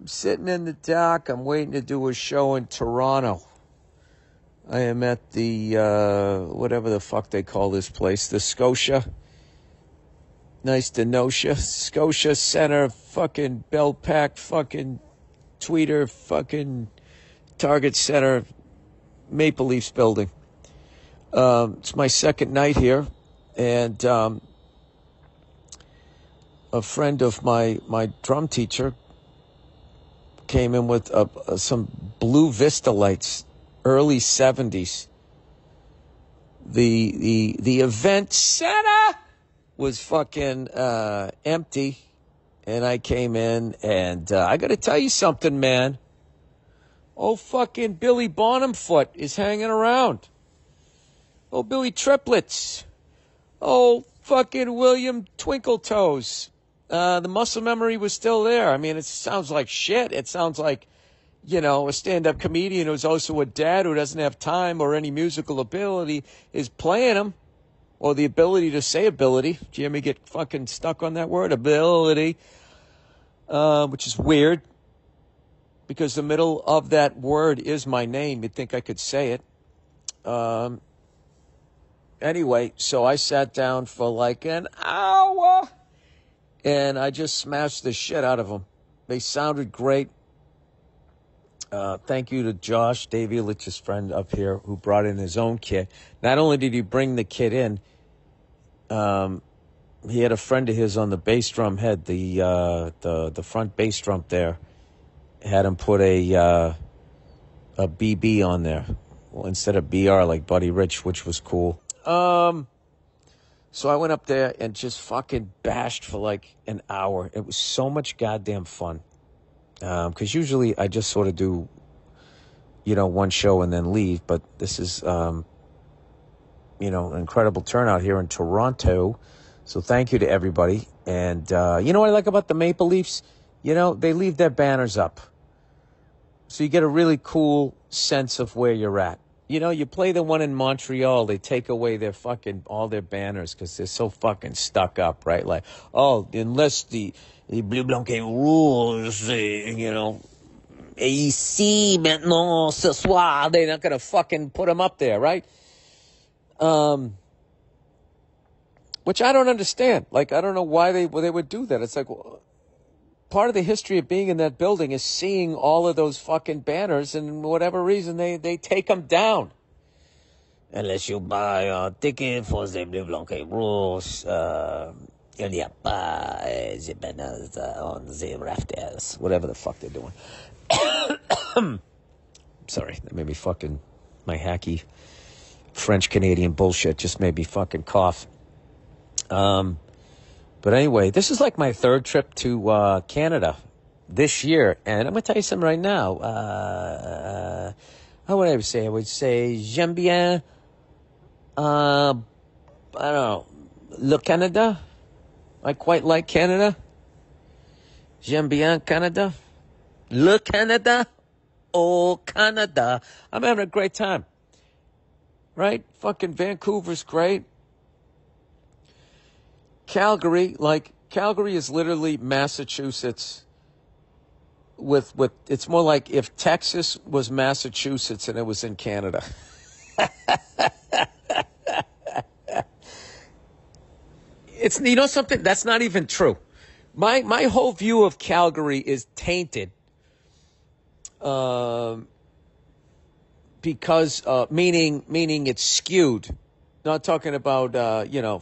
sitting in the dock. I'm waiting to do a show in Toronto. I am at the, whatever the fuck they call this place, the Scotia. Nice to know you. Scotia Center, fucking Bell Pack, fucking Tweeter, fucking Target Center, Maple Leafs building. It's my second night here, and a friend of my drum teacher came in with some Blue Vista lights, early 70s. The event center was fucking empty, and I came in, and I got to tell you something, man. Oh, fucking Billy Bonhamfoot is hanging around. Oh, Billy Triplets. Oh, fucking William Twinkletoes. The muscle memory was still there. I mean, it sounds like shit. It sounds like, you know, a stand-up comedian who's also a dad who doesn't have time or any musical ability is playing them. Or the ability to say ability. Do you ever get fucking stuck on that word? Ability. Which is weird. Because the middle of that word is my name. You'd think I could say it. Anyway, so I sat down for like an hour. And I just smashed the shit out of them. They sounded great. Thank you to Josh, Dave Elich's friend up here, who brought in his own kit. Not only did he bring the kit in, he had a friend of his on the bass drum head, the front bass drum there, had him put a BB on there, well, instead of BR like Buddy Rich, which was cool. So I went up there and just fucking bashed for like an hour. It was so much goddamn fun. Because usually I just sort of do, you know, one show and then leave. But this is, you know, an incredible turnout here in Toronto. So thank you to everybody. And you know what I like about the Maple Leafs? You know, they leave their banners up. So you get a really cool sense of where you're at. You know, you play the one in Montreal, they take away their fucking, all their banners because they're so fucking stuck up, right? Like, oh, unless the Bleu Blanc et Rouge, you know, et ici, maintenant, ce soir, they're not going to fucking put them up there, right? Which I don't understand. Like, I don't know why they would do that. It's like, well, part of the history of being in that building is seeing all of those fucking banners, and for whatever reason, they take them down. Unless you buy a ticket for the Bleu Blanc et Rouge, il n'y a pas de banners on the rafters. Whatever the fuck they're doing. Sorry, that made me fucking, my hacky French-Canadian bullshit just made me fucking cough. But anyway, this is like my third trip to Canada this year. And I'm going to tell you something right now. How would I say? I would say, j'aime bien, I don't know, le Canada. I quite like Canada. J'aime bien Canada. Le Canada. Oh, Canada. I'm having a great time. Right? Fucking Vancouver's great. Calgary is literally Massachusetts with it's more like if Texas was Massachusetts and it was in Canada. It's, you know something, that's not even true. My whole view of Calgary is tainted. Because meaning it's skewed. Not talking about you know,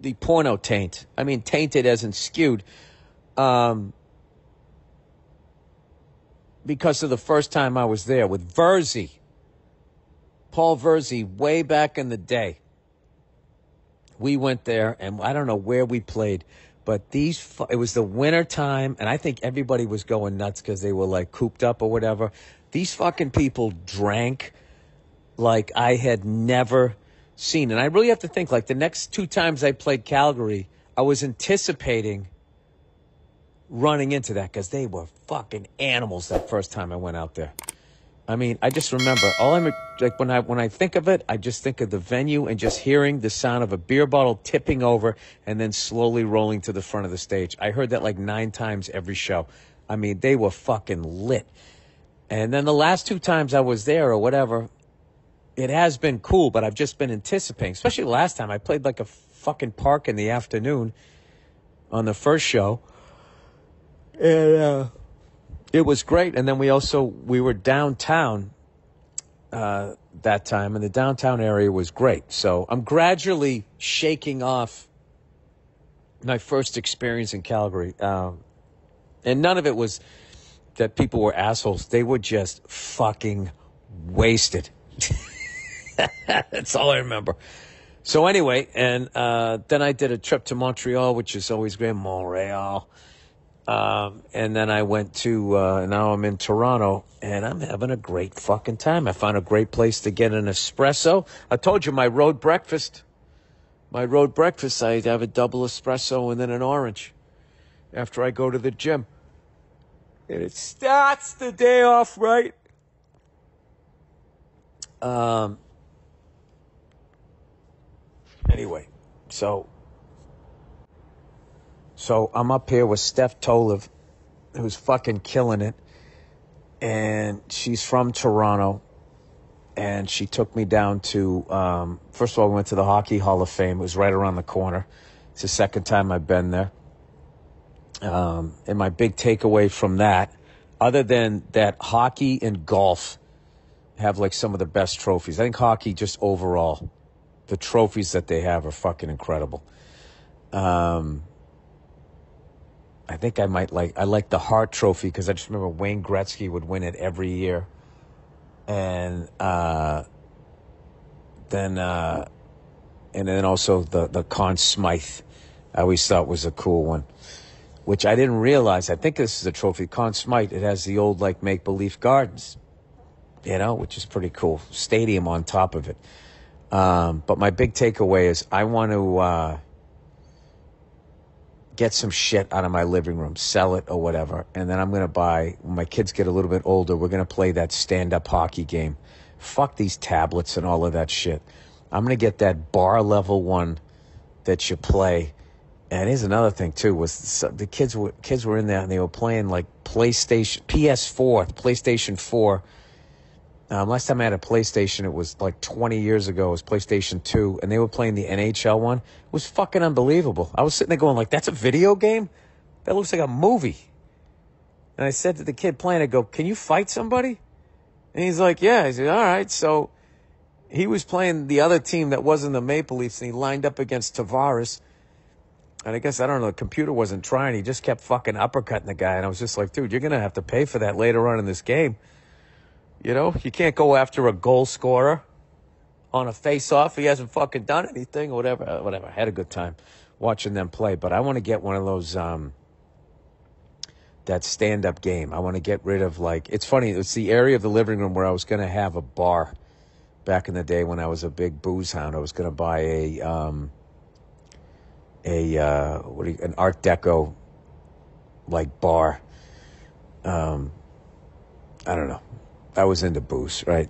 the porno taint. I mean, tainted as in skewed. Because of the first time I was there with Verzi. Paul Verzi, way back in the day. We went there, and I don't know where we played, but it was the winter time, and I think everybody was going nuts because they were, like, cooped up or whatever. These fucking people drank like I had never seen. And I really have to think, like, the next 2 times I played Calgary, I was anticipating running into that because they were fucking animals that first time I went out there. I mean, I just remember, like, when I think of it, I just think of the venue and just hearing the sound of a beer bottle tipping over and then slowly rolling to the front of the stage. I heard that like 9 times every show. I mean, they were fucking lit. And then the last 2 times I was there or whatever, it has been cool, but I've just been anticipating. Especially last time, I played like a fucking park in the afternoon on the first show. And it was great. And then we were downtown that time, and the downtown area was great. So I'm gradually shaking off my first experience in Calgary. And none of it was that people were assholes. They were just fucking wasted. That's all I remember. So anyway, and then I did a trip to Montreal, which is always great. Montreal. And then I went to, now I'm in Toronto, and I'm having a great fucking time. I found a great place to get an espresso. I told you my road breakfast, I have a double espresso and then an orange after I go to the gym. And it starts the day off right. Anyway, so I'm up here with Steph Tolev, who's fucking killing it. And she's from Toronto. And she took me down to, first of all, we went to the Hockey Hall of Fame. It was right around the corner. It's the second time I've been there. And my big takeaway from that, other than that, hockey and golf have like some of the best trophies. I think hockey just overall, the trophies that they have are fucking incredible. I think I like the Hart Trophy because I just remember Wayne Gretzky would win it every year. And then also the Conn Smythe, I always thought was a cool one, which I didn't realize. I think this is a trophy. Conn Smythe, it has the old like make-believe gardens, which is pretty cool. Stadium on top of it. But my big takeaway is I want to get some shit out of my living room, sell it or whatever. And then I'm going to buy, when my kids get a little bit older, we're going to play that stand-up hockey game. Fuck these tablets and all of that shit. I'm going to get that bar level one that you play. And here's another thing too, was the kids were in there and they were playing like PlayStation 4. Last time I had a PlayStation, it was like 20 years ago. It was PlayStation 2, and they were playing the NHL one. It was fucking unbelievable. I was sitting there going like, that's a video game? That looks like a movie. And I said to the kid playing, I go, can you fight somebody? And he's like, yeah. I said, all right. So he was playing the other team that wasn't the Maple Leafs, and he lined up against Tavares. And I guess, I don't know, the computer wasn't trying. He just kept fucking uppercutting the guy. And I was just like, dude, you're going to have to pay for that later on in this game. You can't go after a goal scorer on a face-off. He hasn't fucking done anything or whatever. I had a good time watching them play. But I want to get one of those, that stand-up game. I want to get rid of, like, it's funny. It's the area of the living room where I was going to have a bar back in the day when I was a big booze hound. I was going to buy an Art Deco, like, bar. I don't know. I was into booze, right?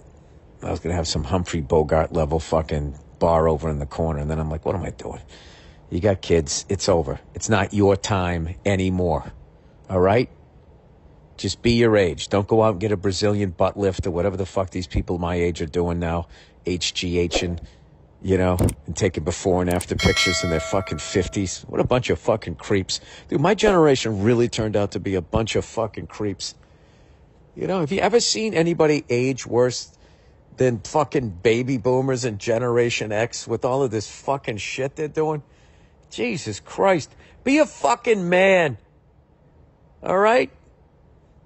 I was going to have some Humphrey Bogart level fucking bar over in the corner. And then I'm like, what am I doing? You got kids. It's over. It's not your time anymore. All right? Just be your age. Don't go out and get a Brazilian butt lift or whatever the fuck these people my age are doing now. HGHing, and taking before and after pictures in their fucking 50s. What a bunch of fucking creeps. Dude, my generation really turned out to be a bunch of fucking creeps. Have you ever seen anybody age worse than fucking baby boomers and Generation X with all of this fucking shit they're doing? Jesus Christ. Be a fucking man. All right?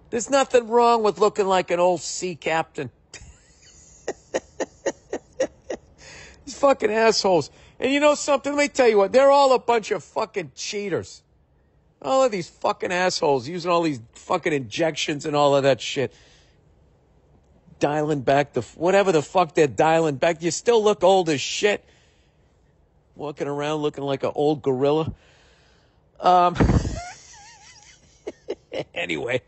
There's nothing wrong with looking like an old sea captain. These fucking assholes. And you know something? Let me tell you what. They're all a bunch of fucking cheaters. All of these fucking assholes using all these fucking injections and all of that shit. Dialing back whatever the fuck they're dialing back. You still look old as shit. Walking around looking like an old gorilla. Anyway.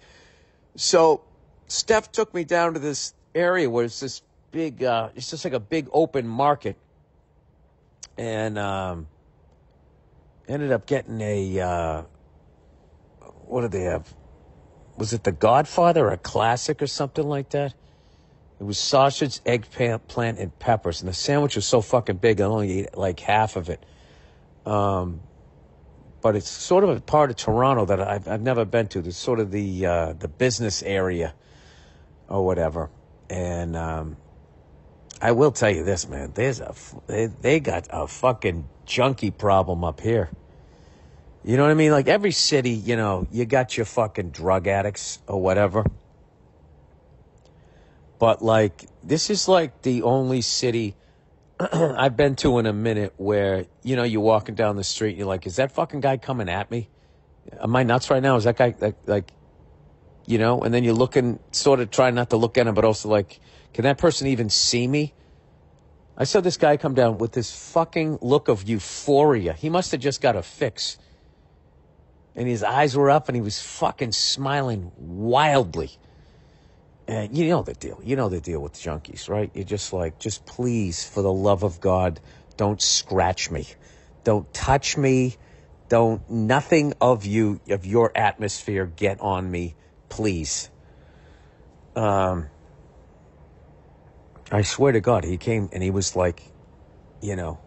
So Steph took me down to this area where it's this big, it's just like a big open market. And ended up getting a... what did they have? was it The Godfather or a classic or something like that? It was sausage, eggplant, and peppers. And the sandwich was so fucking big, I only ate like half of it. But it's sort of a part of Toronto that I've never been to. It's sort of the business area or whatever. And I will tell you this, man. They got a fucking junkie problem up here. You know what I mean? Like every city, you know, you got your fucking drug addicts or whatever. But like, this is like the only city I've been to in a minute where, you know, you're walking down the street and you're like, is that fucking guy coming at me? Am I nuts right now? Is that guy like, you know? And then you're looking, sort of trying not to look at him, but also like, can that person even see me? I saw this guy come down with this fucking look of euphoria. He must have just got a fix. And his eyes were up and he was fucking smiling wildly. And you know the deal. You know the deal with junkies, right? You're just like, just please, for the love of God, don't scratch me. Don't touch me. Nothing of your atmosphere get on me, please. I swear to God, he came and he was like, you know,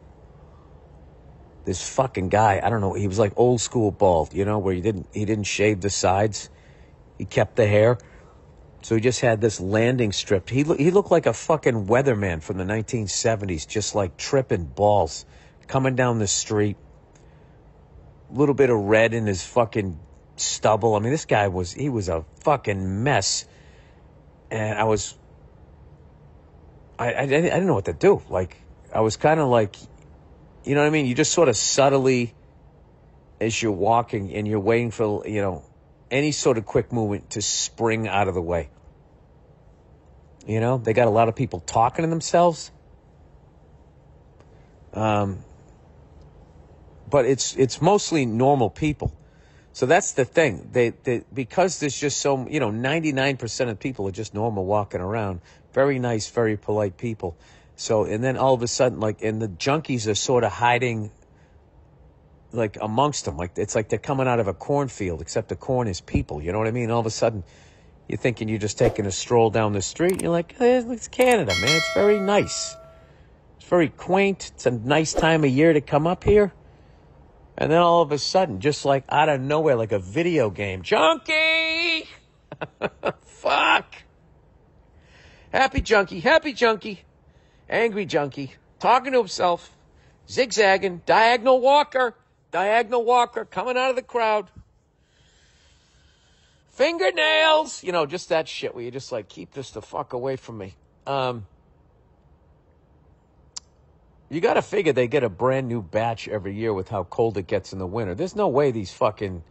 this fucking guy, I don't know, he was like old school bald, you know, where he didn't shave the sides. He kept the hair. So he just had this landing strip. He looked like a fucking weatherman from the 1970s, just like tripping balls, coming down the street. A little bit of red in his fucking stubble. I mean, this guy was a fucking mess. And I didn't know what to do. Like, I was kind of like, you know what I mean? You just sort of subtly, as you're walking and you're waiting for, you know, any sort of quick movement to spring out of the way. You know, they got a lot of people talking to themselves. But it's mostly normal people. So that's the thing. They because there's just so, you know, 99% of people are just normal walking around. Very nice, very polite people. So, and then all of a sudden, like, and the junkies are sort of hiding, like, amongst them. Like, it's like they're coming out of a cornfield, except the corn is people. You know what I mean? All of a sudden, you're thinking you're just taking a stroll down the street. You're like, it's Canada, man. It's very nice. It's very quaint. It's a nice time of year to come up here. And then all of a sudden, just like out of nowhere, like a video game, junkie! Fuck! Happy junkie. Angry junkie, talking to himself, zigzagging, diagonal walker, coming out of the crowd. Fingernails, you know, just that shit where you're just like, keep this the fuck away from me. You got to figure they get a brand new batch every year with how cold it gets in the winter. There's no way these fucking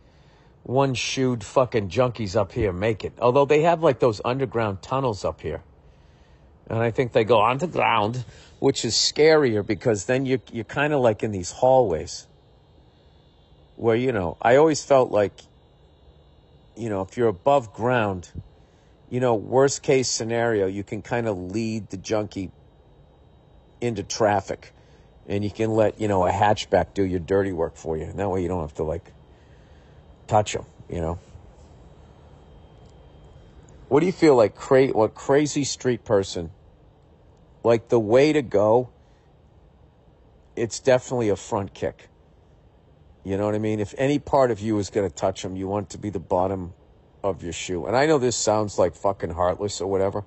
one-shoed fucking junkies up here make it. Although they have like those underground tunnels up here. And I think they go underground, which is scarier because then you're kind of like in these hallways where, you know, I always felt like, you know, if you're above ground, you know, worst case scenario, you can kind of lead the junkie into traffic and you can let, you know, a hatchback do your dirty work for you. And that way you don't have to like touch them, you know. What do you feel like, what crazy street person, like the way to go, it's definitely a front kick. You know what I mean? If any part of you is going to touch them, you want it to be the bottom of your shoe. And I know this sounds like fucking heartless or whatever,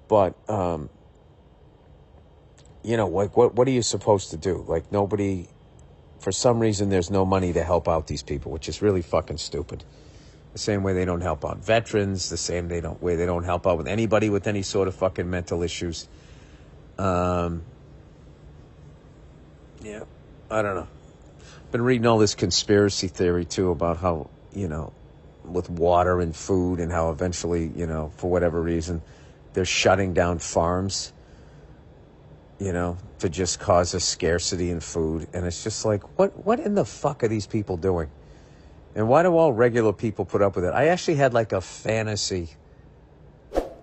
but, you know, like what are you supposed to do? Like nobody, for some reason, there's no money to help out these people, which is really fucking stupid. The same way they don't help out veterans, the same way they don't help out with anybody with any sort of fucking mental issues. Yeah, I don't know. Been reading all this conspiracy theory too about how, you know, with water and food and how eventually, you know, for whatever reason, they're shutting down farms, you know, to just cause a scarcity in food. And it's just like, what in the fuck are these people doing? And why do all regular people put up with it? I actually had like a fantasy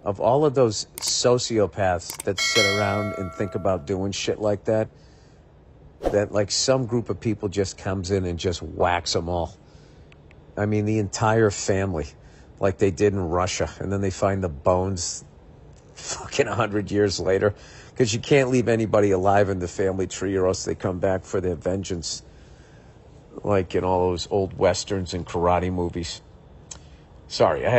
of all of those sociopaths that sit around and think about doing shit like that, that like some group of people just comes in and just whacks them all. I mean, the entire family. like they did in Russia, and then they find the bones fucking 100 years later, because you can't leave anybody alive in the family tree or else they come back for their vengeance, like in all those old westerns and karate movies. Sorry,